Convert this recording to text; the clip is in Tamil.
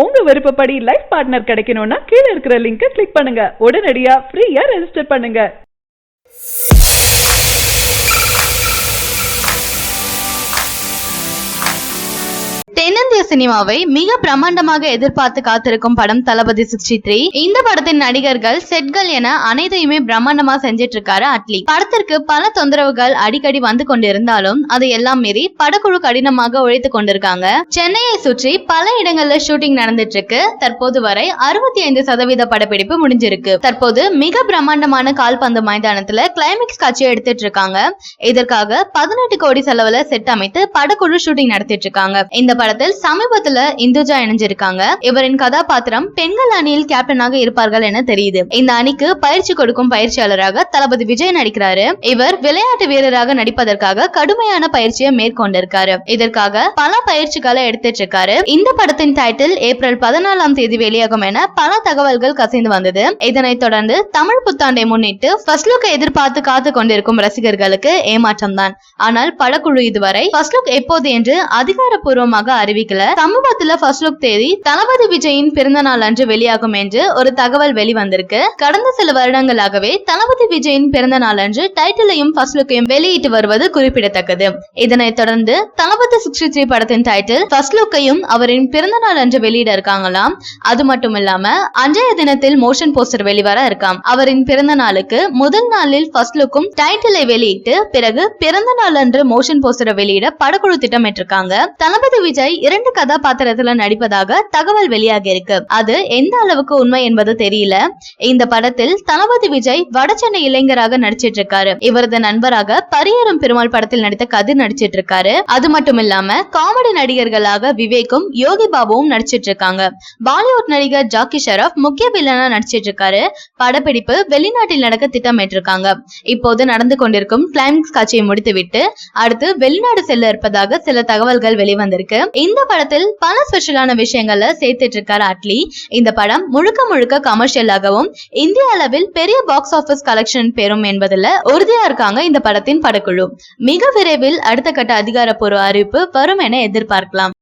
உங்க விருப்பப்படி லைஃப் பார்ட்னர் கிடைக்கணும்னா கீழே இருக்கிற லிங்கை கிளிக் பண்ணுங்க. உடனடியா ஃப்ரீயா ரெஜிஸ்டர் பண்ணுங்க. தென்னிந்திய சினிமாவை மிக பிரம்மாண்டமாக எதிர்பார்த்து காத்திருக்கும் படம் தளபதி 63. இந்த படத்தின் நடிகர்கள், செட்கள் என அனைத்தையுமே பிரம்மாண்டமா செஞ்சிட்டு இருக்காரு அட்லி. படத்திற்கு பல தொந்தரவுகள் அடிக்கடி வந்து கொண்டிருந்தாலும் அதை எல்லாம் மீறி படக்குழு கடினமாக உழைத்து கொண்டிருக்காங்க. சென்னையை சுற்றி பல இடங்கள்ல ஷூட்டிங் நடந்துட்டு இருக்கு. தற்போது வரை 65% படப்பிடிப்பு முடிஞ்சிருக்கு. தற்போது மிக பிரம்மாண்டமான கால்பந்து மைதானத்துல கிளைமேக்ஸ் காட்சியை எடுத்துட்டு இருக்காங்க. இதற்காக 18 கோடி செலவுல செட் அமைத்து படக்குழு ஷூட்டிங் நடத்திட்டு இருக்காங்க. இந்த படத்தில் சமீபத்துல இந்துஜா இணைஞ்சிருக்காங்க. இவரின் கதாபாத்திரம் பெண்கள் அணியில் கேப்டனாக இருப்பார்கள் என தெரியுது. இந்த அணிக்கு பயிற்சி கொடுக்கும் பயிற்சியாளராக தளபதி விஜய் நடிக்கிறாரு. இவர் விளையாட்டு வீரராக நடிப்பதற்காக கடுமையான பயிற்சியை மேற்கொண்டிருக்காரு. இதற்காக பல பயிற்சிகளை எடுத்துட்டு இருக்காரு. இந்த படத்தின் டைட்டில் ஏப்ரல் 14ஆம் தேதி வெளியாகும் என பல தகவல்கள் கசிந்து வந்தது. இதனைத் தொடர்ந்து தமிழ் புத்தாண்டை முன்னிட்டு ஃபர்ஸ்ட் லுக் எதிர்பார்த்து காத்து கொண்டிருக்கும் ரசிகர்களுக்கு ஏமாற்றம் தான். ஆனால் படக்குழு இதுவரை ஃபர்ஸ்ட் லுக் எப்போது என்று அதிகாரப்பூர்வமாக அறிவிக்கல. சமீபத்துல ஃபர்ஸ்ட் லுக் தேதி தளபதி விஜயின் பிறந்த நாள் அன்று வெளியாகும் என்று ஒரு தகவல் வெளிவந்திருக்கு. கடந்த சில வருடங்களாகவே தளபதி விஜயின் பிறந்த நாள் அன்று டைட்டிலையும் ஃபர்ஸ்ட் லுக்கையும் வெளியிட்டு வருவது குறிப்பிடத்தக்கது. இதனைத் தொடர்ந்து தளபதி 63 படத்தின் டைட்டில் ஃபர்ஸ்ட் லுக்கையும் அவரின் பிறந்த நாள் அன்று வெளியிட இருக்காங்களாம். அது மட்டும் இல்லாம அன்றைய தினத்தில் மோஷன் போஸ்டர் வெளிவர இருக்காம். அவரின் பிறந்த நாளுக்கு முதல் நாளில் ஃபர்ஸ்ட் லுக்கும் டைட்டிலை வெளியிட்டு பிறகு பிறந்த நாள் அன்று மோஷன் போஸ்டரை வெளியிட படக்குழு திட்டமிட்டிருக்காங்க. தளபதி விஜய் 2 கதாபாத்திரத்துல நடிப்பதாக தகவல் வெளியாகி இருக்கு. அது எந்த அளவுக்கு உண்மை என்பது தெரியல. இந்த படத்தில் தளபதி விஜய் வடசென்னை இளைஞராக நடிச்சிட்டு இருக்காரு. இவரது நண்பராக பரியேறும் பெருமாள் படத்தில் நடித்த கதிர் நடிச்சிட்டு இருக்காரு. அது மட்டும் இல்லாம காமெடி நடிகர்களாக விவேக்கும் யோகி பாபுவும் நடிச்சிட்டு இருக்காங்க. பாலிவுட் நடிகர் ஜாக்கி ஷெராப் முக்கிய வில்லனா நடிச்சிட்டு இருக்காரு. படப்பிடிப்பு வெளிநாட்டில் நடக்க திட்டமிட்டிருக்காங்க. இப்போது நடந்து கொண்டிருக்கும் கிளைமேக்ஸ் காட்சியை முடித்துவிட்டு அடுத்து வெளிநாடு செல்ல இருப்பதாக சில தகவல்கள் வெளிவந்திருக்கு. இந்த படத்தில் பல ஸ்பெஷலான விஷயங்களை சேர்த்துட்டு இருக்காரு அட்லி. இந்த படம் முழுக்க முழுக்க கமர்ஷியலாகவும் இந்திய அளவில் பெரிய பாக்ஸ் ஆபீஸ் கலெக்ஷன் பெறும் என்பதுல உறுதியா இருக்காங்க இந்த படத்தின் படக்குழு. மிக விரைவில் அடுத்த கட்ட அதிகாரப்பூர்வ அறிவிப்பு வரும் என எதிர்பார்க்கலாம்.